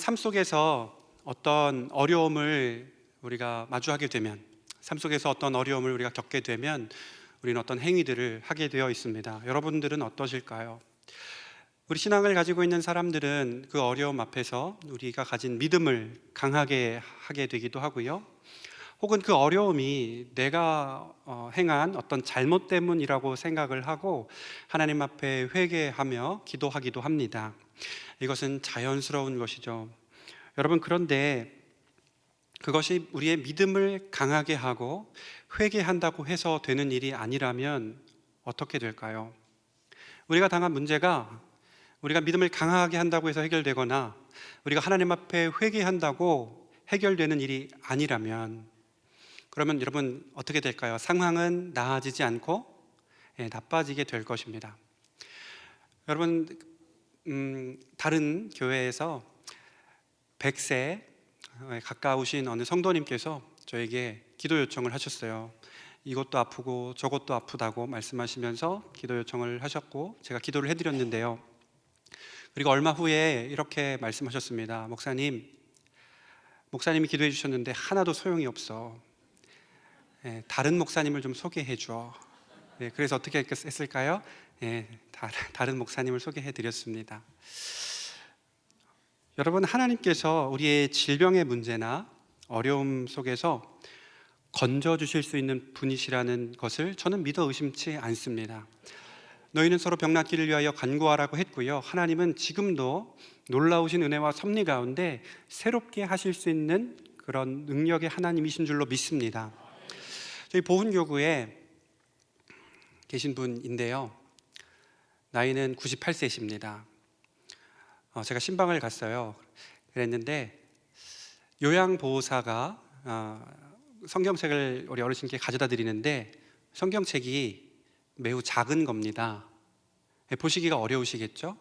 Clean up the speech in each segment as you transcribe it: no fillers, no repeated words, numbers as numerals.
삶 속에서 어떤 어려움을 우리가 마주하게 되면, 삶 속에서 어떤 어려움을 우리가 겪게 되면 우리는 어떤 행위들을 하게 되어 있습니다. 여러분들은 어떠실까요? 우리 신앙을 가지고 있는 사람들은 그 어려움 앞에서 우리가 가진 믿음을 강하게 하게 되기도 하고요, 혹은 그 어려움이 내가 행한 어떤 잘못 때문이라고 생각을 하고 하나님 앞에 회개하며 기도하기도 합니다. 이것은 자연스러운 것이죠. 여러분, 그런데 그것이 우리의 믿음을 강하게 하고 회개한다고 해서 되는 일이 아니라면 어떻게 될까요? 우리가 당한 문제가 우리가 믿음을 강하게 한다고 해서 해결되거나 우리가 하나님 앞에 회개한다고 해결되는 일이 아니라면, 그러면 여러분 어떻게 될까요? 상황은 나아지지 않고 나빠지게 될 것입니다. 여러분, 다른 교회에서 100세 가까우신 어느 성도님께서 저에게 기도 요청을 하셨어요. 이것도 아프고 저것도 아프다고 말씀하시면서 기도 요청을 하셨고 제가 기도를 해드렸는데요, 그리고 얼마 후에 이렇게 말씀하셨습니다. 목사님이 기도해 주셨는데 하나도 소용이 없어. 다른 목사님을 좀 소개해 줘. 그래서 어떻게 했을까요? 다른 목사님을 소개해 드렸습니다. 여러분, 하나님께서 우리의 질병의 문제나 어려움 속에서 건져주실 수 있는 분이시라는 것을 저는 믿어 의심치 않습니다. 너희는 서로 병낫기를 위하여 간구하라고 했고요, 하나님은 지금도 놀라우신 은혜와 섭리 가운데 새롭게 하실 수 있는 그런 능력의 하나님이신 줄로 믿습니다. 저희 보훈교구에 계신 분인데요, 나이는 98세이십니다. 제가 신방을 갔어요. 그랬는데 요양보호사가 성경책을 우리 어르신께 가져다 드리는데 성경책이 매우 작은 겁니다. 보시기가 어려우시겠죠?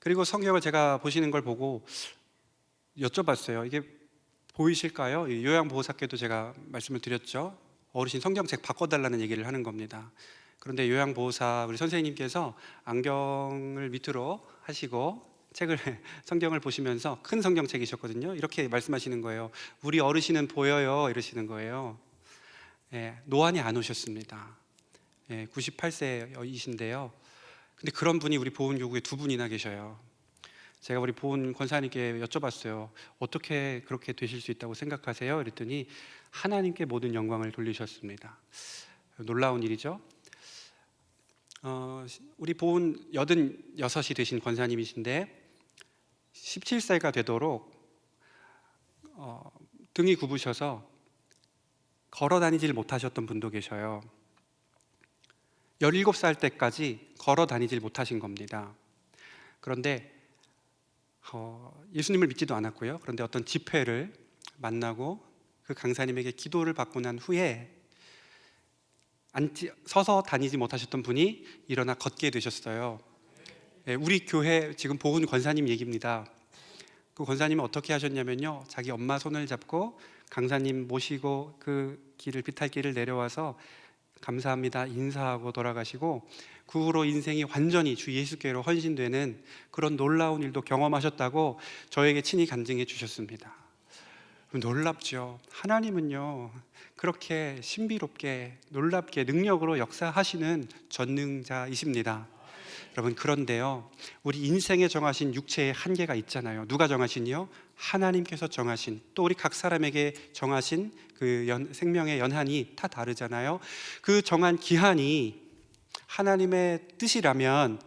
그리고 성경을 제가 보시는 걸 보고 여쭤봤어요. 이게 보이실까요? 요양보호사께도 제가 말씀을 드렸죠. 어르신 성경책 바꿔달라는 얘기를 하는 겁니다. 그런데 요양보호사 우리 선생님께서 안경을 밑으로 하시고 성경을 보시면서, 큰 성경책이셨거든요, 이렇게 말씀하시는 거예요. 우리 어르신은 보여요, 이러시는 거예요. 노안이 안 오셨습니다. 98세이신데요 근데 그런 분이 우리 보훈교구에 두 분이나 계셔요. 제가 우리 보훈 권사님께 여쭤봤어요. 어떻게 그렇게 되실 수 있다고 생각하세요? 그랬더니 하나님께 모든 영광을 돌리셨습니다. 놀라운 일이죠. 우리 보훈 86이 되신 권사님이신데 17세가 되도록 등이 굽으셔서 걸어 다니질 못하셨던 분도 계셔요. 17살 때까지 걸어 다니질 못하신 겁니다. 그런데 예수님을 믿지도 않았고요. 그런데 어떤 집회를 만나고 그 강사님에게 기도를 받고 난 후에 서서 다니지 못하셨던 분이 일어나 걷게 되셨어요. 우리 교회 지금 보훈 권사님 얘기입니다. 그 권사님은 어떻게 하셨냐면요, 자기 엄마 손을 잡고 강사님 모시고 그 길을, 비탈길을 내려와서 감사합니다 인사하고 돌아가시고 그 후로 인생이 완전히 주 예수께로 헌신되는 그런 놀라운 일도 경험하셨다고 저에게 친히 간증해 주셨습니다. 놀랍죠. 하나님은요, 그렇게 신비롭게 놀랍게 능력으로 역사하시는 전능자이십니다. 여러분, 그런데요, 우리 인생에 정하신 육체의 한계가 있잖아요. 누가 정하신요? 하나님께서 정하신, 또 우리 각 사람에게 정하신 그 생명의 연한이 다 다르잖아요. 그 정한 기한이 하나님의 뜻이라면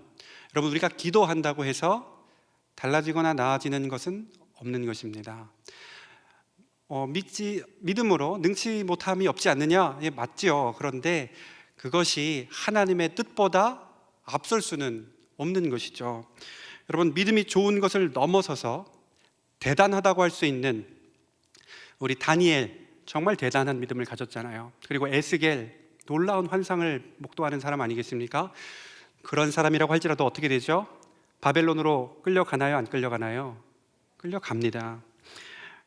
여러분, 우리가 기도한다고 해서 달라지거나 나아지는 것은 없는 것입니다. 믿음으로 능치 못함이 없지 않느냐? 맞죠. 그런데 그것이 하나님의 뜻보다 앞설 수는 없는 것이죠. 여러분, 믿음이 좋은 것을 넘어서서 대단하다고 할 수 있는 우리 다니엘, 정말 대단한 믿음을 가졌잖아요. 그리고 에스겔, 놀라운 환상을 목도하는 사람 아니겠습니까? 그런 사람이라고 할지라도 어떻게 되죠? 바벨론으로 끌려가나요? 안 끌려가나요? 끌려갑니다.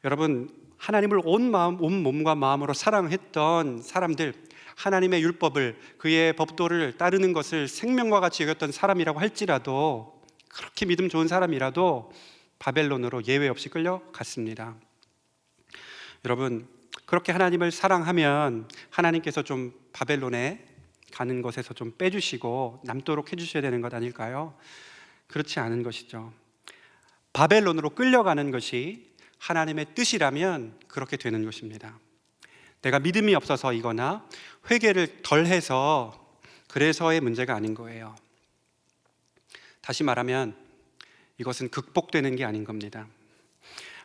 여러분, 하나님을 온 몸과 마음으로 사랑했던 사람들, 하나님의 율법을, 그의 법도를 따르는 것을 생명과 같이 여겼던 사람이라고 할지라도, 그렇게 믿음 좋은 사람이라도 바벨론으로 예외 없이 끌려갔습니다. 여러분, 그렇게 하나님을 사랑하면 하나님께서 좀 바벨론에 가는 것에서 좀 빼주시고 남도록 해주셔야 되는 것 아닐까요? 그렇지 않은 것이죠. 바벨론으로 끌려가는 것이 하나님의 뜻이라면 그렇게 되는 것입니다. 내가 믿음이 없어서이거나 회개를 덜 해서 그래서의 문제가 아닌 거예요. 다시 말하면 이것은 극복되는 게 아닌 겁니다.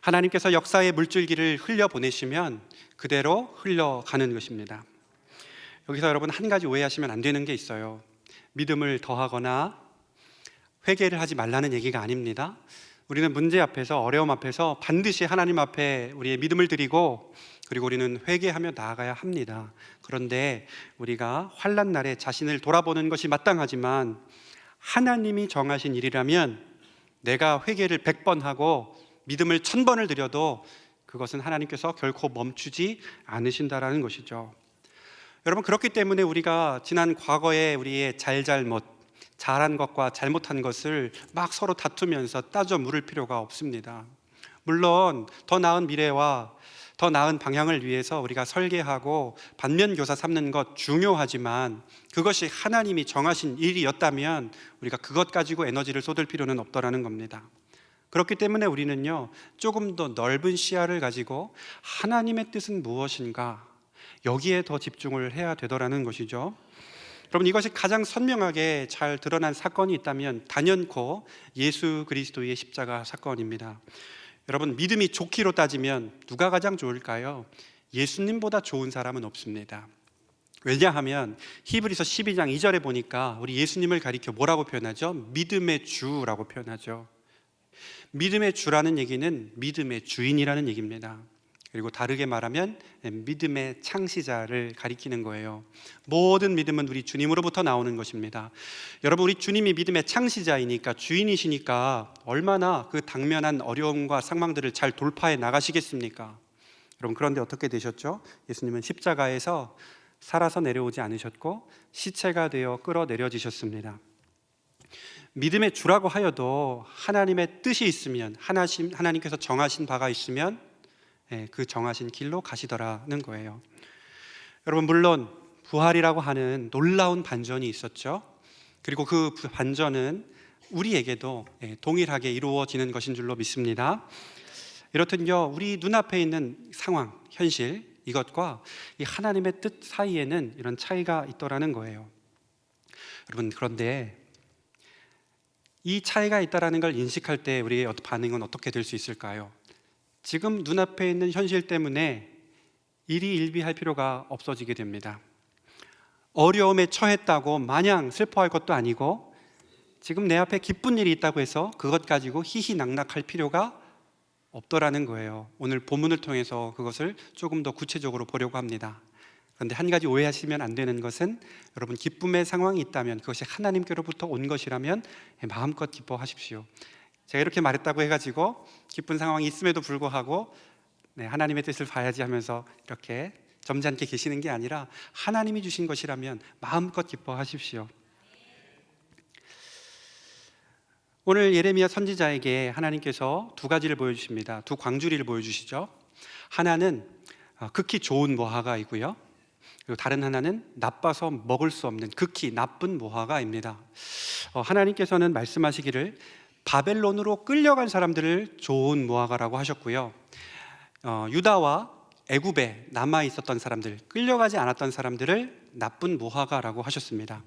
하나님께서 역사의 물줄기를 흘려보내시면 그대로 흘러가는 것입니다. 여기서 여러분 한 가지 오해하시면 안 되는 게 있어요. 믿음을 더하거나 회개를 하지 말라는 얘기가 아닙니다. 우리는 문제 앞에서, 어려움 앞에서 반드시 하나님 앞에 우리의 믿음을 드리고, 그리고 우리는 회개하며 나아가야 합니다. 그런데 우리가 환난 날에 자신을 돌아보는 것이 마땅하지만 하나님이 정하신 일이라면 내가 회개를 100번 하고 믿음을 1000번을 드려도 그것은 하나님께서 결코 멈추지 않으신다라는 것이죠. 여러분, 그렇기 때문에 우리가 지난 과거에 우리의 잘잘못, 잘한 것과 잘못한 것을 막 서로 다투면서 따져 물을 필요가 없습니다. 물론 더 나은 미래와 더 나은 방향을 위해서 우리가 설계하고 반면교사 삼는 것 중요하지만 그것이 하나님이 정하신 일이었다면 우리가 그것 가지고 에너지를 쏟을 필요는 없더라는 겁니다. 그렇기 때문에 우리는요, 조금 더 넓은 시야를 가지고 하나님의 뜻은 무엇인가, 여기에 더 집중을 해야 되더라는 것이죠. 여러분, 이것이 가장 선명하게 잘 드러난 사건이 있다면 단연코 예수 그리스도의 십자가 사건입니다. 여러분, 믿음이 좋기로 따지면 누가 가장 좋을까요? 예수님보다 좋은 사람은 없습니다. 왜냐하면 히브리서 12장 2절에 보니까 우리 예수님을 가리켜 뭐라고 표현하죠? 믿음의 주라고 표현하죠. 믿음의 주라는 얘기는 믿음의 주인이라는 얘기입니다. 그리고 다르게 말하면 믿음의 창시자를 가리키는 거예요. 모든 믿음은 우리 주님으로부터 나오는 것입니다. 여러분, 우리 주님이 믿음의 창시자이니까, 주인이시니까 얼마나 그 당면한 어려움과 상황들을 잘 돌파해 나가시겠습니까? 여러분, 그런데 어떻게 되셨죠? 예수님은 십자가에서 살아서 내려오지 않으셨고 시체가 되어 끌어내려지셨습니다. 믿음의 주라고 하여도 하나님의 뜻이 있으면, 하나님께서 정하신 바가 있으면 그 정하신 길로 가시더라는 거예요. 여러분, 물론 부활이라고 하는 놀라운 반전이 있었죠. 그리고 그 반전은 우리에게도 동일하게 이루어지는 것인 줄로 믿습니다. 이렇듯요, 우리 눈앞에 있는 상황, 현실, 이것과 이 하나님의 뜻 사이에는 이런 차이가 있더라는 거예요. 여러분, 그런데 이 차이가 있다는 걸 인식할 때 우리의 반응은 어떻게 될 수 있을까요? 지금 눈앞에 있는 현실 때문에 일희일비할 필요가 없어지게 됩니다. 어려움에 처했다고 마냥 슬퍼할 것도 아니고, 지금 내 앞에 기쁜 일이 있다고 해서 그것 가지고 희희낙낙할 필요가 없더라는 거예요. 오늘 본문을 통해서 그것을 조금 더 구체적으로 보려고 합니다. 그런데 한 가지 오해하시면 안 되는 것은, 여러분, 기쁨의 상황이 있다면 그것이 하나님께로부터 온 것이라면 마음껏 기뻐하십시오. 제가 이렇게 말했다고 해가지고 기쁜 상황이 있음에도 불구하고 하나님의 뜻을 봐야지 하면서 이렇게 점잖게 계시는 게 아니라 하나님이 주신 것이라면 마음껏 기뻐하십시오. 오늘 예레미야 선지자에게 하나님께서 두 가지를 보여주십니다. 두 광주리를 보여주시죠. 하나는 극히 좋은 무화과이고요, 그리고 다른 하나는 나빠서 먹을 수 없는 극히 나쁜 무화과입니다. 하나님께서는 말씀하시기를 바벨론으로 끌려간 사람들을 좋은 무화과라고 하셨고요, 유다와 애굽에 남아 있었던 사람들, 끌려가지 않았던 사람들을 나쁜 무화과라고 하셨습니다.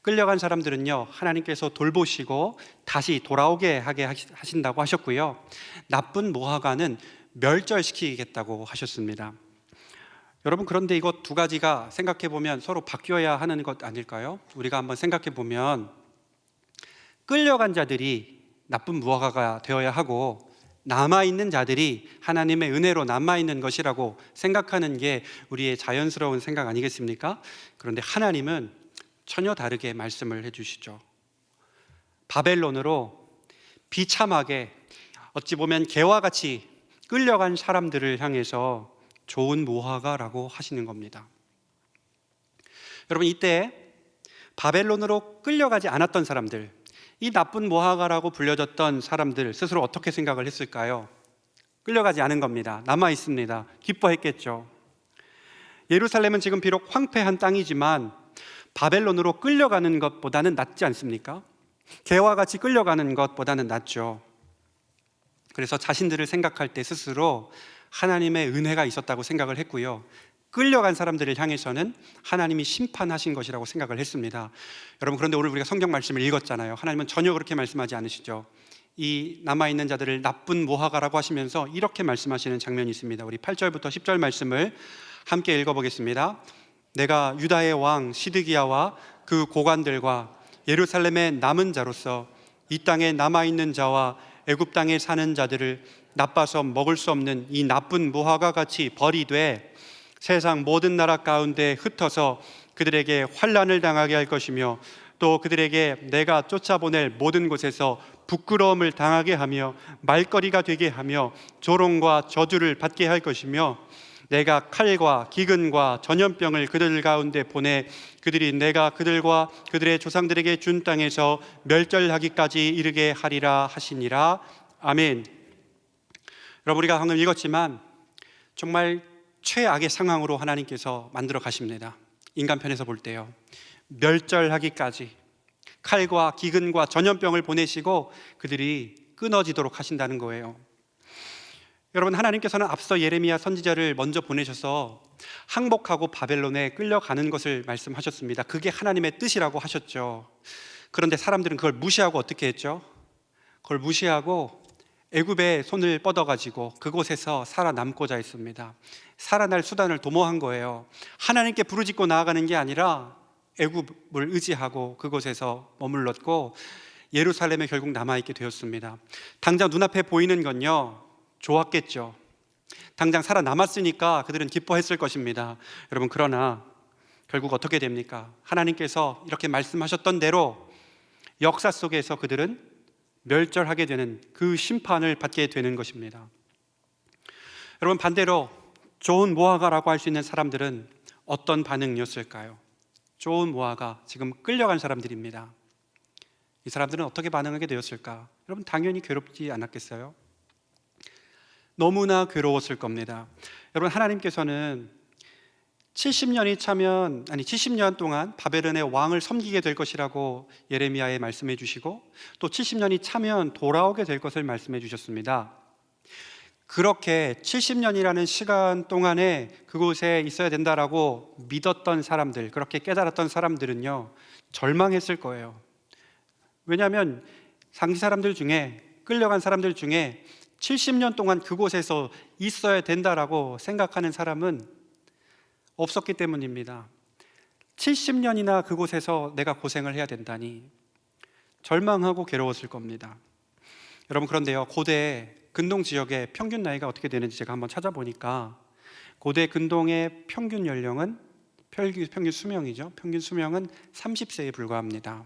끌려간 사람들은요, 하나님께서 돌보시고 다시 돌아오게 하게 하신다고 하셨고요, 나쁜 무화과는 멸절시키겠다고 하셨습니다. 여러분, 그런데 이것 두 가지가 생각해 보면 서로 바뀌어야 하는 것 아닐까요? 우리가 한번 생각해 보면 끌려간 자들이 나쁜 무화과가 되어야 하고 남아있는 자들이 하나님의 은혜로 남아있는 것이라고 생각하는 게 우리의 자연스러운 생각 아니겠습니까? 그런데 하나님은 전혀 다르게 말씀을 해주시죠. 바벨론으로 비참하게, 어찌 보면 개와 같이 끌려간 사람들을 향해서 좋은 무화과라고 하시는 겁니다. 여러분, 이때 바벨론으로 끌려가지 않았던 사람들, 이 나쁜 모하가라고 불려졌던 사람들 스스로 어떻게 생각을 했을까요? 끌려가지 않은 겁니다. 남아 있습니다. 기뻐했겠죠. 예루살렘은 지금 비록 황폐한 땅이지만 바벨론으로 끌려가는 것보다는 낫지 않습니까? 개와 같이 끌려가는 것보다는 낫죠. 그래서 자신들을 생각할 때 스스로 하나님의 은혜가 있었다고 생각을 했고요, 끌려간 사람들을 향해서는 하나님이 심판하신 것이라고 생각을 했습니다. 여러분, 그런데 오늘 우리가 성경 말씀을 읽었잖아요. 하나님은 전혀 그렇게 말씀하지 않으시죠. 이 남아있는 자들을 나쁜 모하가라고 하시면서 이렇게 말씀하시는 장면이 있습니다. 우리 8절부터 10절 말씀을 함께 읽어보겠습니다. 내가 유다의 왕 시드기야와 그 고관들과 예루살렘의 남은 자로서 이 땅에 남아있는 자와 애굽 땅에 사는 자들을 나빠서 먹을 수 없는 이 나쁜 무화과 같이 버리되 세상 모든 나라 가운데 흩어서 그들에게 환난을 당하게 할 것이며 또 그들에게 내가 쫓아보낼 모든 곳에서 부끄러움을 당하게 하며 말거리가 되게 하며 조롱과 저주를 받게 할 것이며 내가 칼과 기근과 전염병을 그들 가운데 보내 그들이 내가 그들과 그들의 조상들에게 준 땅에서 멸절하기까지 이르게 하리라 하시니라. 아멘. 여러분, 우리가 방금 읽었지만 정말 최악의 상황으로 하나님께서 만들어 가십니다. 인간편에서 볼 때요, 멸절하기까지 칼과 기근과 전염병을 보내시고 그들이 끊어지도록 하신다는 거예요. 여러분, 하나님께서는 앞서 예레미야 선지자를 먼저 보내셔서 항복하고 바벨론에 끌려가는 것을 말씀하셨습니다. 그게 하나님의 뜻이라고 하셨죠. 그런데 사람들은 그걸 무시하고 어떻게 했죠? 그걸 무시하고 애굽에 손을 뻗어가지고 그곳에서 살아남고자 했습니다. 살아날 수단을 도모한 거예요. 하나님께 부르짖고 나아가는 게 아니라 애굽을 의지하고 그곳에서 머물렀고 예루살렘에 결국 남아있게 되었습니다. 당장 눈앞에 보이는 건요, 좋았겠죠. 당장 살아남았으니까 그들은 기뻐했을 것입니다. 여러분, 그러나 결국 어떻게 됩니까? 하나님께서 이렇게 말씀하셨던 대로 역사 속에서 그들은 멸절하게 되는 그 심판을 받게 되는 것입니다. 여러분, 반대로 좋은 모아가라고 할 수 있는 사람들은 어떤 반응이었을까요? 좋은 모아가 지금 끌려간 사람들입니다. 이 사람들은 어떻게 반응하게 되었을까? 여러분, 당연히 괴롭지 않았겠어요? 너무나 괴로웠을 겁니다. 여러분, 하나님께서는 70년 동안 바벨론의 왕을 섬기게 될 것이라고 예레미야에 말씀해 주시고 또 70년이 차면 돌아오게 될 것을 말씀해 주셨습니다. 그렇게 70년이라는 시간 동안에 그곳에 있어야 된다라고 믿었던 사람들, 그렇게 깨달았던 사람들은요, 절망했을 거예요. 왜냐하면 상기 사람들 중에, 끌려간 사람들 중에 70년 동안 그곳에서 있어야 된다라고 생각하는 사람은 없었기 때문입니다. 70년이나 그곳에서 내가 고생을 해야 된다니 절망하고 괴로웠을 겁니다. 여러분, 그런데요, 고대 근동 지역의 평균 나이가 어떻게 되는지 제가 한번 찾아보니까 고대 근동의 평균 연령은 평균 수명이죠. 평균 수명은 30세에 불과합니다.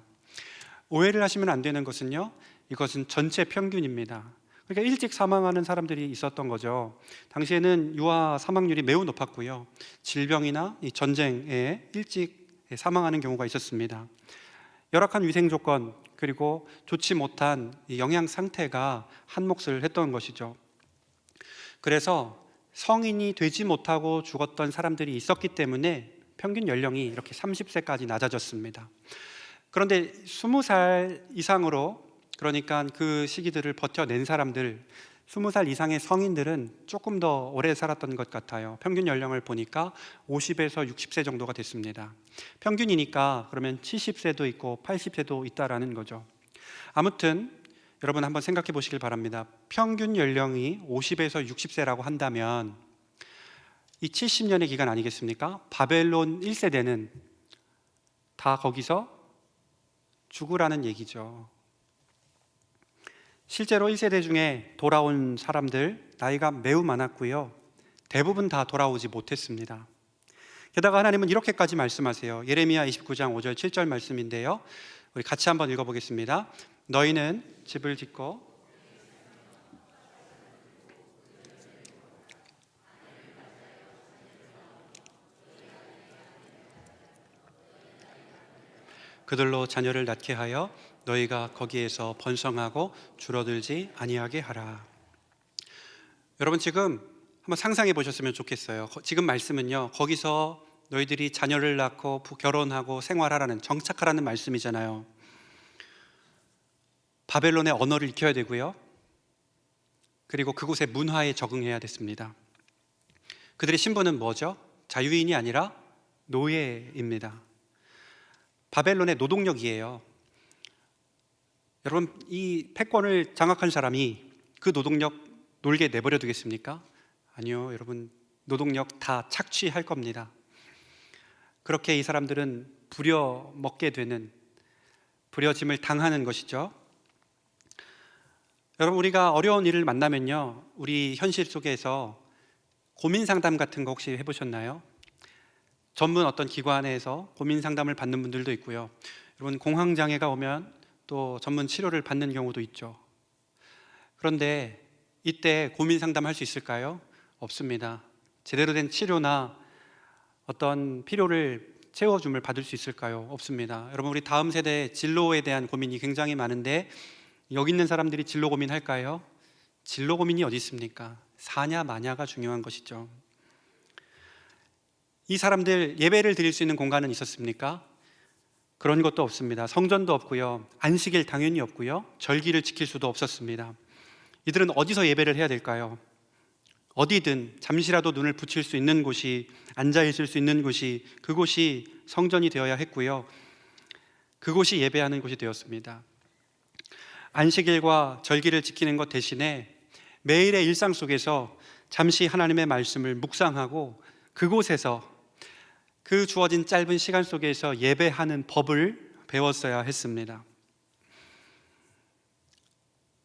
오해를 하시면 안 되는 것은요, 이것은 전체 평균입니다. 그러니까 일찍 사망하는 사람들이 있었던 거죠. 당시에는 유아 사망률이 매우 높았고요, 질병이나 전쟁에 일찍 사망하는 경우가 있었습니다. 열악한 위생 조건 그리고 좋지 못한 영양 상태가 한 몫을 했던 것이죠. 그래서 성인이 되지 못하고 죽었던 사람들이 있었기 때문에 평균 연령이 이렇게 30세까지 낮아졌습니다. 그런데 20살 이상으로, 그러니까 그 시기들을 버텨낸 사람들, 20살 이상의 성인들은 조금 더 오래 살았던 것 같아요. 평균 연령을 보니까 50에서 60세 정도가 됐습니다. 평균이니까 그러면 70세도 있고 80세도 있다라는 거죠. 아무튼 여러분, 한번 생각해 보시길 바랍니다. 평균 연령이 50에서 60세라고 한다면 이 70년의 기간 아니겠습니까? 바벨론 1세대는 다 거기서 죽으라는 얘기죠. 실제로 1세대 중에 돌아온 사람들 나이가 매우 많았고요, 대부분 다 돌아오지 못했습니다. 게다가 하나님은 이렇게까지 말씀하세요. 예레미야 29장 5절 7절 말씀인데요, 우리 같이 한번 읽어보겠습니다. 너희는 집을 짓고 그들로 자녀를 낳게 하여 너희가 거기에서 번성하고 줄어들지 아니하게 하라. 여러분 지금 한번 상상해 보셨으면 좋겠어요. 지금 말씀은요, 거기서 너희들이 자녀를 낳고 결혼하고 생활하라는, 정착하라는 말씀이잖아요. 바벨론의 언어를 익혀야 되고요, 그리고 그곳의 문화에 적응해야 됐습니다. 그들의 신분은 뭐죠? 자유인이 아니라 노예입니다. 바벨론의 노동력이에요. 여러분, 이 패권을 장악한 사람이 그 노동력 놀게 내버려 두겠습니까? 아니요, 여러분, 노동력 다 착취할 겁니다. 그렇게 이 사람들은 부려먹게 되는, 부려짐을 당하는 것이죠. 여러분, 우리가 어려운 일을 만나면요, 우리 현실 속에서 고민 상담 같은 거 혹시 해보셨나요? 전문 어떤 기관에서 고민 상담을 받는 분들도 있고요, 여러분, 공황장애가 오면 또 전문 치료를 받는 경우도 있죠. 그런데 이때 고민 상담할 수 있을까요? 없습니다. 제대로 된 치료나 어떤 필요를 채워줌을 받을 수 있을까요? 없습니다. 여러분, 우리 다음 세대 진로에 대한 고민이 굉장히 많은데 여기 있는 사람들이 진로 고민할까요? 진로 고민이 어디 있습니까? 사냐 마냐가 중요한 것이죠. 이 사람들 예배를 드릴 수 있는 공간은 있었습니까? 그런 것도 없습니다. 성전도 없고요, 안식일 당연히 없고요, 절기를 지킬 수도 없었습니다. 이들은 어디서 예배를 해야 될까요? 어디든 잠시라도 눈을 붙일 수 있는 곳이, 앉아 있을 수 있는 곳이, 그곳이 성전이 되어야 했고요, 그곳이 예배하는 곳이 되었습니다. 안식일과 절기를 지키는 것 대신에 매일의 일상 속에서 잠시 하나님의 말씀을 묵상하고 그곳에서 그 주어진 짧은 시간 속에서 예배하는 법을 배웠어야 했습니다.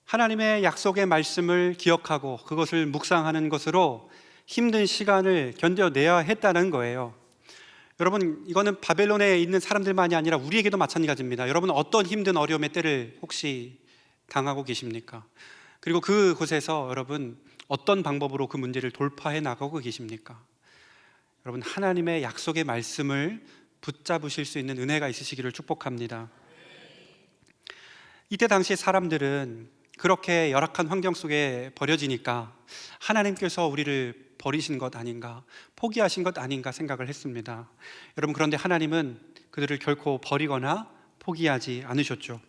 하나님의 약속의 말씀을 기억하고 그것을 묵상하는 것으로 힘든 시간을 견뎌내야 했다는 거예요. 여러분, 이거는 바벨론에 있는 사람들만이 아니라 우리에게도 마찬가지입니다. 여러분, 어떤 힘든 어려움의 때를 혹시 당하고 계십니까? 그리고 그곳에서 여러분 어떤 방법으로 그 문제를 돌파해 나가고 계십니까? 여러분, 하나님의 약속의 말씀을 붙잡으실 수 있는 은혜가 있으시기를 축복합니다. 이때 당시 사람들은 그렇게 열악한 환경 속에 버려지니까 하나님께서 우리를 버리신 것 아닌가, 포기하신 것 아닌가 생각을 했습니다. 여러분, 그런데 하나님은 그들을 결코 버리거나 포기하지 않으셨죠.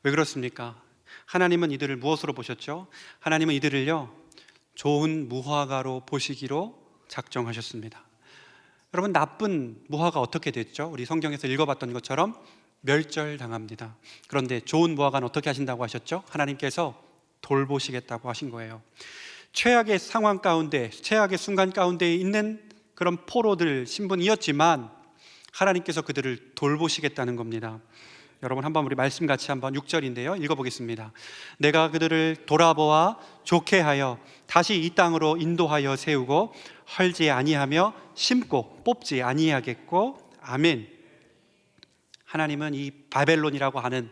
왜 그렇습니까? 하나님은 이들을 무엇으로 보셨죠? 하나님은 이들을요, 좋은 무화과로 보시기로 작정하셨습니다. 여러분, 나쁜 무화과 어떻게 됐죠? 우리 성경에서 읽어봤던 것처럼 멸절당합니다. 그런데 좋은 무화과는 어떻게 하신다고 하셨죠? 하나님께서 돌보시겠다고 하신 거예요. 최악의 상황 가운데, 최악의 순간 가운데 있는 그런 포로들 신분이었지만 하나님께서 그들을 돌보시겠다는 겁니다. 여러분, 한번 우리 말씀 같이 한번 6절인데요, 읽어보겠습니다. 내가 그들을 돌아보아 좋게 하여 다시 이 땅으로 인도하여 세우고 헐지 아니하며 심고 뽑지 아니하겠고. 아멘. 하나님은 이 바벨론이라고 하는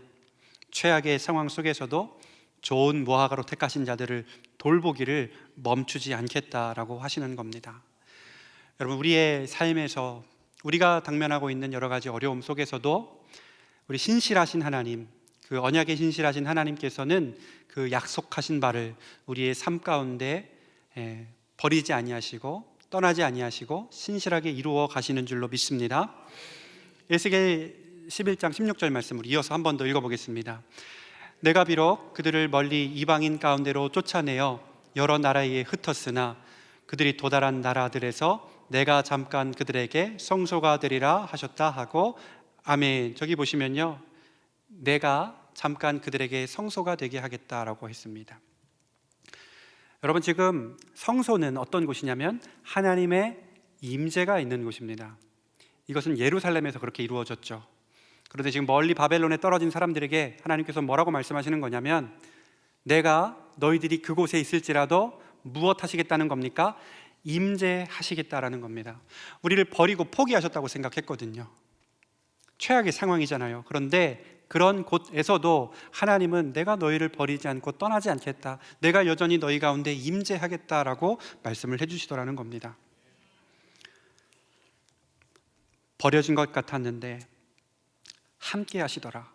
최악의 상황 속에서도 좋은 무화과로 택하신 자들을 돌보기를 멈추지 않겠다라고 하시는 겁니다. 여러분, 우리의 삶에서 우리가 당면하고 있는 여러 가지 어려움 속에서도 우리 신실하신 하나님, 그 언약의 신실하신 하나님께서는 그 약속하신 바를 우리의 삶 가운데 버리지 아니하시고 떠나지 아니하시고 신실하게 이루어 가시는 줄로 믿습니다. 에스겔 11장 16절 말씀을 이어서 한 번 더 읽어보겠습니다. 내가 비록 그들을 멀리 이방인 가운데로 쫓아내어 여러 나라에 흩었으나 그들이 도달한 나라들에서 내가 잠깐 그들에게 성소가 되리라 하셨다 하고. 아멘. 저기 보시면요, 내가 잠깐 그들에게 성소가 되게 하겠다라고 했습니다. 여러분, 지금 성소는 어떤 곳이냐면 하나님의 임재가 있는 곳입니다. 이것은 예루살렘에서 그렇게 이루어졌죠. 그런데 지금 멀리 바벨론에 떨어진 사람들에게 하나님께서 뭐라고 말씀하시는 거냐면, 내가 너희들이 그곳에 있을지라도 무엇 하시겠다는 겁니까? 임재하시겠다라는 겁니다. 우리를 버리고 포기하셨다고 생각했거든요. 최악의 상황이잖아요. 그런데 그런 곳에서도 하나님은 내가 너희를 버리지 않고 떠나지 않겠다, 내가 여전히 너희 가운데 임재하겠다라고 말씀을 해주시더라는 겁니다. 버려진 것 같았는데 함께 하시더라.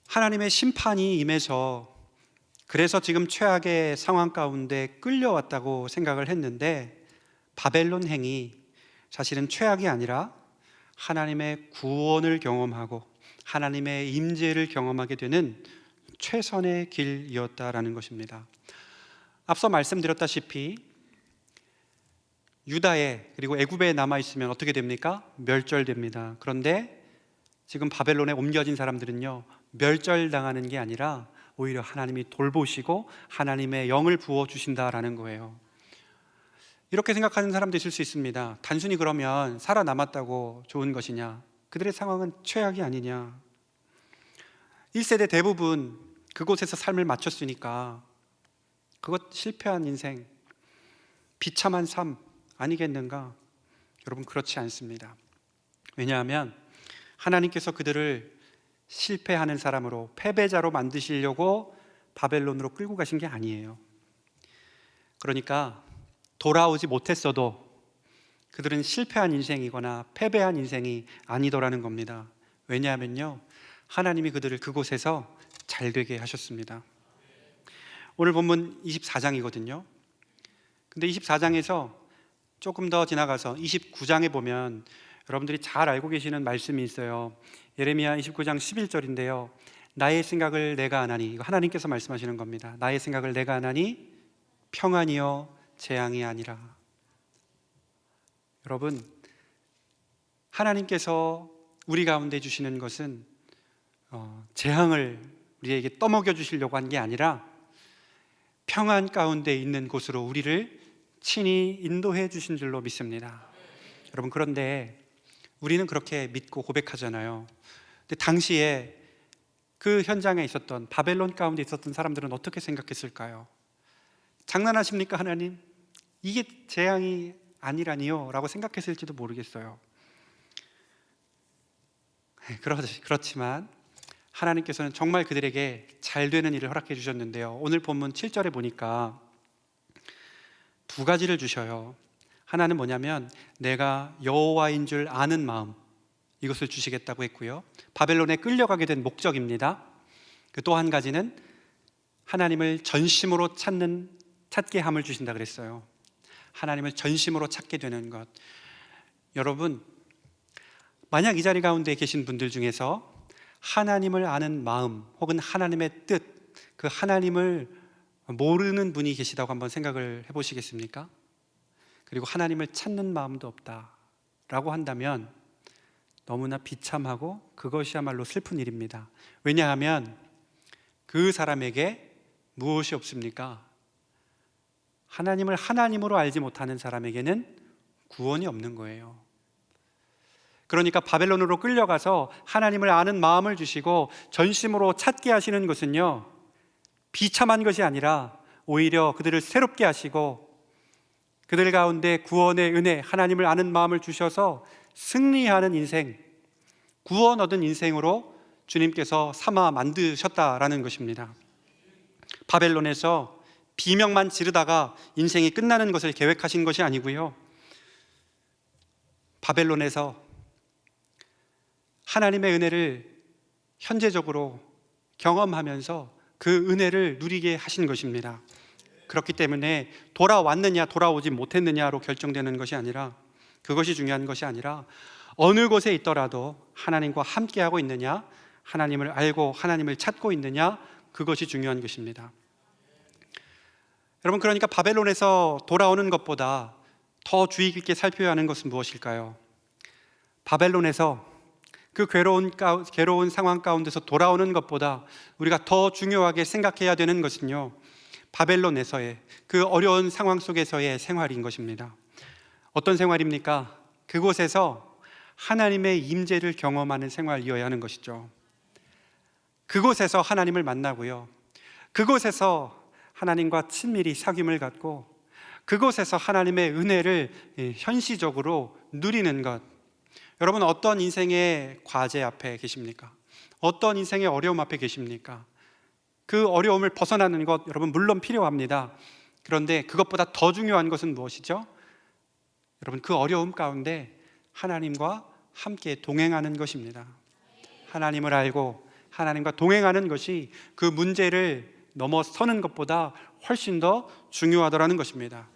하나님의 심판이 임해서 그래서 지금 최악의 상황 가운데 끌려왔다고 생각을 했는데, 바벨론 행이 사실은 최악이 아니라 하나님의 구원을 경험하고 하나님의 임재를 경험하게 되는 최선의 길이었다라는 것입니다. 앞서 말씀드렸다시피 유다에 그리고 애굽에 남아있으면 어떻게 됩니까? 멸절됩니다. 그런데 지금 바벨론에 옮겨진 사람들은요, 멸절당하는 게 아니라 오히려 하나님이 돌보시고 하나님의 영을 부어주신다라는 거예요. 이렇게 생각하는 사람도 있을 수 있습니다. 단순히 그러면 살아남았다고 좋은 것이냐? 그들의 상황은 최악이 아니냐? 1세대 대부분 그곳에서 삶을 마쳤으니까 그것 실패한 인생, 비참한 삶 아니겠는가? 여러분, 그렇지 않습니다. 왜냐하면 하나님께서 그들을 실패하는 사람으로, 패배자로 만드시려고 바벨론으로 끌고 가신 게 아니에요. 그러니까 돌아오지 못했어도 그들은 실패한 인생이거나 패배한 인생이 아니더라는 겁니다. 왜냐하면요, 하나님이 그들을 그곳에서 잘 되게 하셨습니다. 오늘 본문 24장이거든요. 근데 24장에서 조금 더 지나가서 29장에 보면 여러분들이 잘 알고 계시는 말씀이 있어요. 예레미야 29장 11절인데요. 나의 생각을 내가 아나니, 이거 하나님께서 말씀하시는 겁니다. 나의 생각을 내가 아나니 평안이요 재앙이 아니라. 여러분, 하나님께서 우리 가운데 주시는 것은 재앙을 우리에게 떠먹여 주시려고 한 게 아니라 평안 가운데 있는 곳으로 우리를 친히 인도해 주신 줄로 믿습니다. 여러분, 그런데 우리는 그렇게 믿고 고백하잖아요. 근데 당시에 그 현장에 있었던, 바벨론 가운데 있었던 사람들은 어떻게 생각했을까요? 장난하십니까 하나님? 이게 재앙이 아니라니요? 라고 생각했을지도 모르겠어요. 그렇지만 하나님께서는 정말 그들에게 잘 되는 일을 허락해 주셨는데요, 오늘 본문 7절에 보니까 두 가지를 주셔요. 하나는 뭐냐면 내가 여호와인 줄 아는 마음, 이것을 주시겠다고 했고요, 바벨론에 끌려가게 된 목적입니다. 또 한 가지는 하나님을 전심으로 찾게 함을 주신다 그랬어요. 하나님을 전심으로 찾게 되는 것. 여러분, 만약 이 자리 가운데 계신 분들 중에서 하나님을 아는 마음 혹은 하나님의 뜻, 그 하나님을 모르는 분이 계시다고 한번 생각을 해보시겠습니까? 그리고 하나님을 찾는 마음도 없다라고 한다면 너무나 비참하고 그것이야말로 슬픈 일입니다. 왜냐하면 그 사람에게 무엇이 없습니까? 하나님을 하나님으로 알지 못하는 사람에게는 구원이 없는 거예요. 그러니까 바벨론으로 끌려가서 하나님을 아는 마음을 주시고 전심으로 찾게 하시는 것은요, 비참한 것이 아니라 오히려 그들을 새롭게 하시고 그들 가운데 구원의 은혜, 하나님을 아는 마음을 주셔서 승리하는 인생, 구원 얻은 인생으로 주님께서 삼아 만드셨다라는 것입니다. 바벨론에서 비명만 지르다가 인생이 끝나는 것을 계획하신 것이 아니고요, 바벨론에서 하나님의 은혜를 현재적으로 경험하면서 그 은혜를 누리게 하신 것입니다. 그렇기 때문에 돌아왔느냐 돌아오지 못했느냐로 결정되는 것이 아니라, 그것이 중요한 것이 아니라 어느 곳에 있더라도 하나님과 함께하고 있느냐, 하나님을 알고 하나님을 찾고 있느냐, 그것이 중요한 것입니다. 여러분, 그러니까 바벨론에서 돌아오는 것보다 더 주의 깊게 살펴야 하는 것은 무엇일까요? 바벨론에서 그 괴로운 상황 가운데서 돌아오는 것보다 우리가 더 중요하게 생각해야 되는 것은요, 바벨론에서의 그 어려운 상황 속에서의 생활인 것입니다. 어떤 생활입니까? 그곳에서 하나님의 임재를 경험하는 생활이어야 하는 것이죠. 그곳에서 하나님을 만나고요, 그곳에서 하나님과 친밀히 사귐을 갖고 그곳에서 하나님의 은혜를 현시적으로 누리는 것. 여러분, 어떤 인생의 과제 앞에 계십니까? 어떤 인생의 어려움 앞에 계십니까? 그 어려움을 벗어나는 것, 여러분, 물론 필요합니다. 그런데 그것보다 더 중요한 것은 무엇이죠? 여러분, 그 어려움 가운데 하나님과 함께 동행하는 것입니다. 하나님을 알고 하나님과 동행하는 것이 그 문제를 넘어서는 것보다 훨씬 더 중요하더라는 것입니다.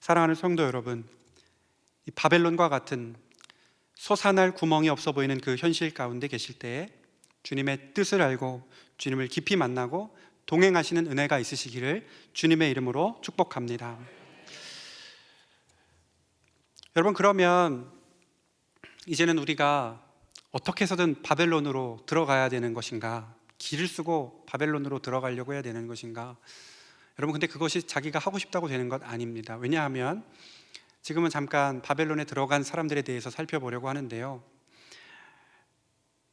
사랑하는 성도 여러분, 이 바벨론과 같은 솟아날 구멍이 없어 보이는 그 현실 가운데 계실 때에 주님의 뜻을 알고 주님을 깊이 만나고 동행하시는 은혜가 있으시기를 주님의 이름으로 축복합니다. 여러분, 그러면 이제는 우리가 어떻게 해서든 바벨론으로 들어가야 되는 것인가? 길을 쓰고 바벨론으로 들어가려고 해야 되는 것인가? 여러분, 근데 그것이 자기가 하고 싶다고 되는 것 아닙니다. 왜냐하면 지금은 잠깐 바벨론에 들어간 사람들에 대해서 살펴보려고 하는데요,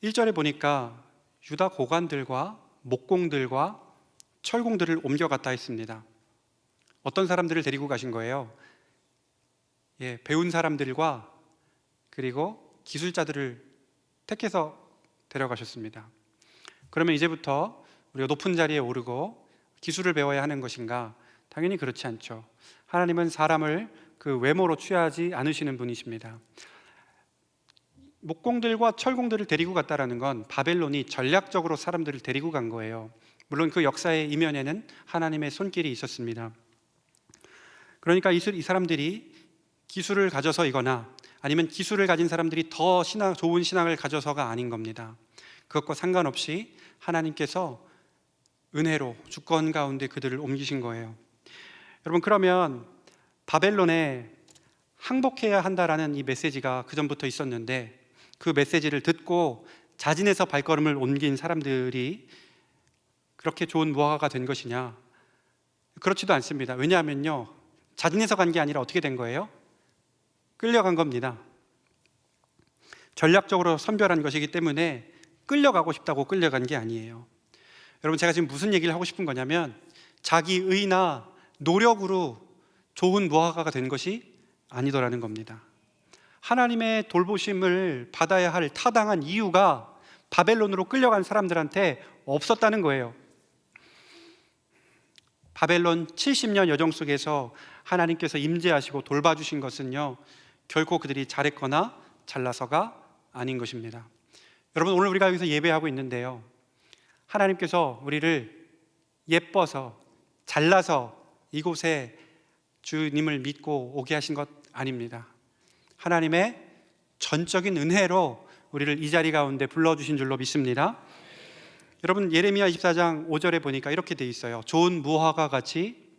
1절에 보니까 유다 고관들과 목공들과 철공들을 옮겨갔다 했습니다. 어떤 사람들을 데리고 가신 거예요? 배운 사람들과 그리고 기술자들을 택해서 데려가셨습니다. 그러면 이제부터 우리가 높은 자리에 오르고 기술을 배워야 하는 것인가? 당연히 그렇지 않죠. 하나님은 사람을 그 외모로 취하지 않으시는 분이십니다. 목공들과 철공들을 데리고 갔다라는 건 바벨론이 전략적으로 사람들을 데리고 간 거예요. 물론 그 역사의 이면에는 하나님의 손길이 있었습니다. 그러니까 이 사람들이 기술을 가져서이거나 아니면 기술을 가진 사람들이 더 좋은 신앙을 가져서가 아닌 겁니다. 그것과 상관없이 하나님께서 은혜로 주권 가운데 그들을 옮기신 거예요. 여러분, 그러면 바벨론에 항복해야 한다라는 이 메시지가 그전부터 있었는데 그 메시지를 듣고 자진해서 발걸음을 옮긴 사람들이 그렇게 좋은 무화과가 된 것이냐? 그렇지도 않습니다. 왜냐하면요, 자진해서 간 게 아니라 어떻게 된 거예요? 끌려간 겁니다. 전략적으로 선별한 것이기 때문에 끌려가고 싶다고 끌려간 게 아니에요. 여러분, 제가 지금 무슨 얘기를 하고 싶은 거냐면 자기 의나 노력으로 좋은 무화과가 된 것이 아니더라는 겁니다. 하나님의 돌보심을 받아야 할 타당한 이유가 바벨론으로 끌려간 사람들한테 없었다는 거예요. 바벨론 70년 여정 속에서 하나님께서 임재하시고 돌봐주신 것은요, 결코 그들이 잘했거나 잘나서가 아닌 것입니다. 여러분, 오늘 우리가 여기서 예배하고 있는데요, 하나님께서 우리를 예뻐서 잘나서 이곳에 주님을 믿고 오게 하신 것 아닙니다. 하나님의 전적인 은혜로 우리를 이 자리 가운데 불러주신 줄로 믿습니다. 여러분, 예레미야 24장 5절에 보니까 이렇게 돼 있어요. 좋은 무화과 같이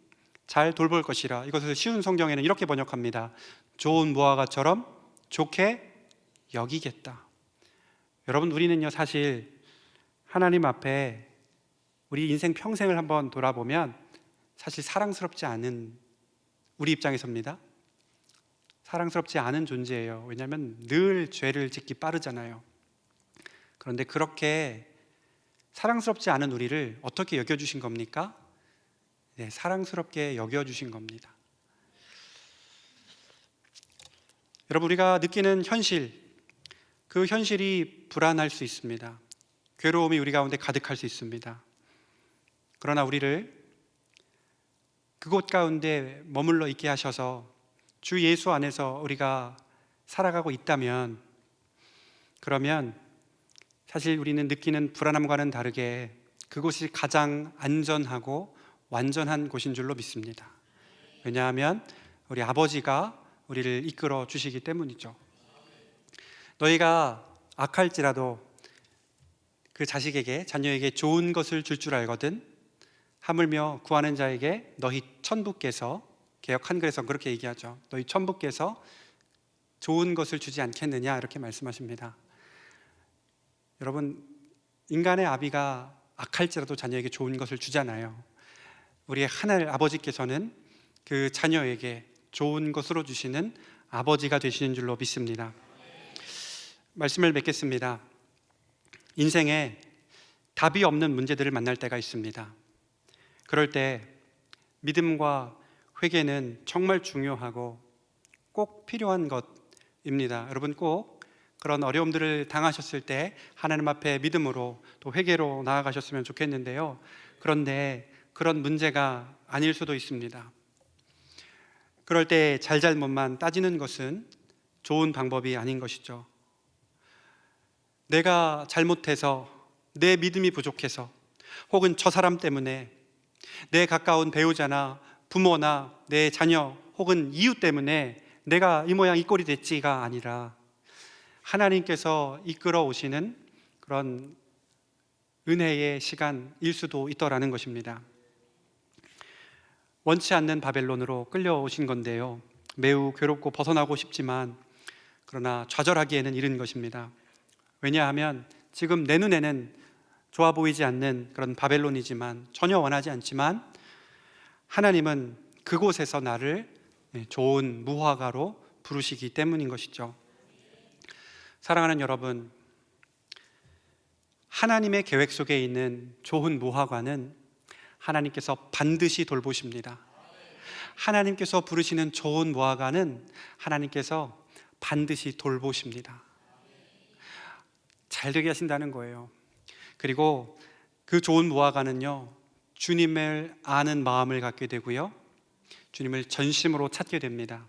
잘 돌볼 것이라. 이것을 쉬운 성경에는 이렇게 번역합니다. 좋은 무화과처럼 좋게 여기겠다. 여러분, 우리는요, 사실 하나님 앞에 우리 인생 평생을 한번 돌아보면 사실 사랑스럽지 않은, 우리 입장에서입니다, 사랑스럽지 않은 존재예요. 왜냐하면 늘 죄를 짓기 빠르잖아요. 그런데 그렇게 사랑스럽지 않은 우리를 어떻게 여겨주신 겁니까? 네, 사랑스럽게 여겨주신 겁니다. 여러분, 우리가 느끼는 현실, 그 현실이 불안할 수 있습니다. 괴로움이 우리 가운데 가득할 수 있습니다. 그러나 우리를 그곳 가운데 머물러 있게 하셔서 주 예수 안에서 우리가 살아가고 있다면, 그러면 사실 우리는 느끼는 불안함과는 다르게 그곳이 가장 안전하고 완전한 곳인 줄로 믿습니다. 왜냐하면 우리 아버지가 우리를 이끌어 주시기 때문이죠. 너희가 악할지라도 그 자녀에게 좋은 것을 줄 줄 알거든 하물며 구하는 자에게 너희 천부께서, 개역 한글에서 그렇게 얘기하죠. 너희 천부께서 좋은 것을 주지 않겠느냐, 이렇게 말씀하십니다. 여러분, 인간의 아비가 악할지라도 자녀에게 좋은 것을 주잖아요. 우리의 하늘 아버지께서는 그 자녀에게 좋은 것으로 주시는 아버지가 되시는 줄로 믿습니다. 말씀을 맺겠습니다. 인생에 답이 없는 문제들을 만날 때가 있습니다. 그럴 때 믿음과 회개는 정말 중요하고 꼭 필요한 것입니다. 여러분, 꼭 그런 어려움들을 당하셨을 때 하나님 앞에 믿음으로 또 회개로 나아가셨으면 좋겠는데요, 그런데 그런 문제가 아닐 수도 있습니다. 그럴 때 잘잘못만 따지는 것은 좋은 방법이 아닌 것이죠. 내가 잘못해서, 내 믿음이 부족해서, 혹은 저 사람 때문에, 내 가까운 배우자나 부모나 내 자녀 혹은 이웃 때문에 내가 이 모양 이 꼴이 됐지가 아니라 하나님께서 이끌어 오시는 그런 은혜의 시간일 수도 있더라는 것입니다. 원치 않는 바벨론으로 끌려오신 건데요, 매우 괴롭고 벗어나고 싶지만 그러나 좌절하기에는 이른 것입니다. 왜냐하면 지금 내 눈에는 좋아 보이지 않는 그런 바벨론이지만, 전혀 원하지 않지만 하나님은 그곳에서 나를 좋은 무화과로 부르시기 때문인 것이죠. 사랑하는 여러분, 하나님의 계획 속에 있는 좋은 무화과는 하나님께서 반드시 돌보십니다. 하나님께서 부르시는 좋은 무화과는 하나님께서 반드시 돌보십니다. 잘 되게 하신다는 거예요. 그리고 그 좋은 무화과는요, 주님을 아는 마음을 갖게 되고요, 주님을 전심으로 찾게 됩니다.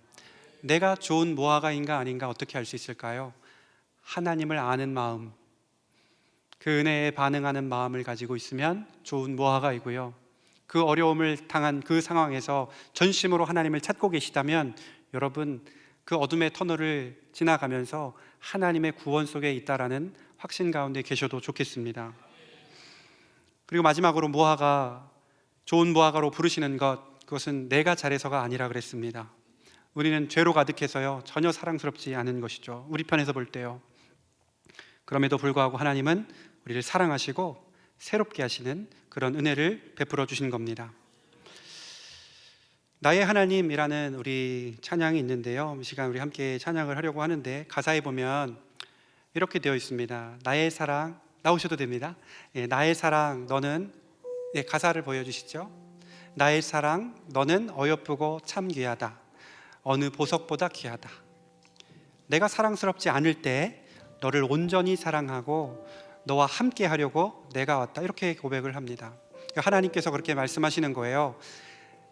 내가 좋은 무화과인가 아닌가 어떻게 알 수 있을까요? 하나님을 아는 마음, 그 은혜에 반응하는 마음을 가지고 있으면 좋은 무화과이고요, 그 어려움을 당한 그 상황에서 전심으로 하나님을 찾고 계시다면 여러분, 그 어둠의 터널을 지나가면서 하나님의 구원 속에 있다라는 확신 가운데 계셔도 좋겠습니다. 그리고 마지막으로 무화과, 좋은 무화과로 부르시는 것, 그것은 내가 잘해서가 아니라 그랬습니다. 우리는 죄로 가득해서요, 전혀 사랑스럽지 않은 것이죠. 우리 편에서 볼 때요. 그럼에도 불구하고 하나님은 우리를 사랑하시고 새롭게 하시는 그런 은혜를 베풀어 주신 겁니다. 나의 하나님이라는 우리 찬양이 있는데요, 이 시간 우리 함께 찬양을 하려고 하는데, 가사에 보면 이렇게 되어 있습니다. 나의 사랑, 나오셔도 됩니다. 나의 사랑 너는, 가사를 보여주시죠. 나의 사랑 너는 어여쁘고 참 귀하다. 어느 보석보다 귀하다. 내가 사랑스럽지 않을 때 너를 온전히 사랑하고 너와 함께 하려고 내가 왔다, 이렇게 고백을 합니다. 하나님께서 그렇게 말씀하시는 거예요.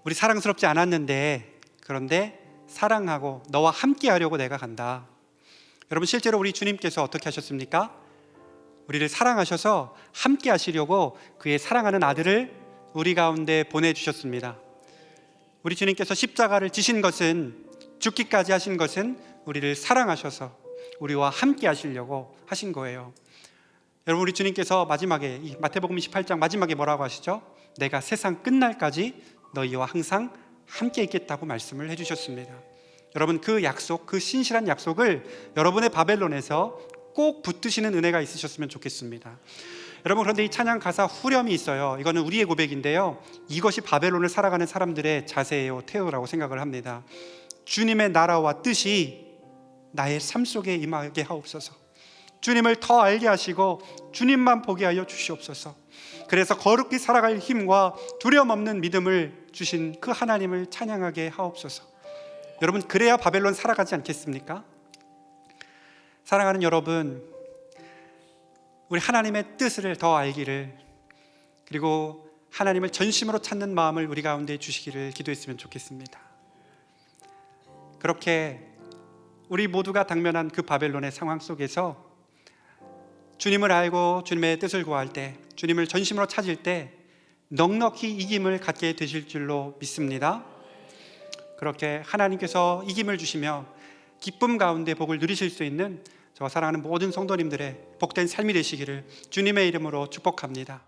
우리 사랑스럽지 않았는데, 그런데 사랑하고 너와 함께 하려고 내가 간다. 여러분, 실제로 우리 주님께서 어떻게 하셨습니까? 우리를 사랑하셔서 함께 하시려고 그의 사랑하는 아들을 우리 가운데 보내주셨습니다. 우리 주님께서 십자가를 지신 것은, 죽기까지 하신 것은 우리를 사랑하셔서 우리와 함께 하시려고 하신 거예요. 여러분, 우리 주님께서 마지막에, 이 마태복음 28장 마지막에 뭐라고 하시죠? 내가 세상 끝날까지 너희와 항상 함께 있겠다고 말씀을 해주셨습니다. 여러분, 그 약속, 그 신실한 약속을 여러분의 바벨론에서 꼭 붙드시는 은혜가 있으셨으면 좋겠습니다. 여러분, 그런데 이 찬양 가사 후렴이 있어요. 이거는 우리의 고백인데요, 이것이 바벨론을 살아가는 사람들의 자세예요, 태도라고 생각을 합니다. 주님의 나라와 뜻이 나의 삶 속에 임하게 하옵소서. 주님을 더 알게 하시고 주님만 보게 하여 주시옵소서. 그래서 거룩히 살아갈 힘과 두려움 없는 믿음을 주신 그 하나님을 찬양하게 하옵소서. 여러분, 그래야 바벨론 살아가지 않겠습니까? 사랑하는 여러분, 우리 하나님의 뜻을 더 알기를, 그리고 하나님을 전심으로 찾는 마음을 우리 가운데 주시기를 기도했으면 좋겠습니다. 그렇게 우리 모두가 당면한 그 바벨론의 상황 속에서 주님을 알고 주님의 뜻을 구할 때, 주님을 전심으로 찾을 때 넉넉히 이김을 갖게 되실 줄로 믿습니다. 그렇게 하나님께서 이김을 주시며 기쁨 가운데 복을 누리실 수 있는 저와 사랑하는 모든 성도님들의 복된 삶이 되시기를 주님의 이름으로 축복합니다.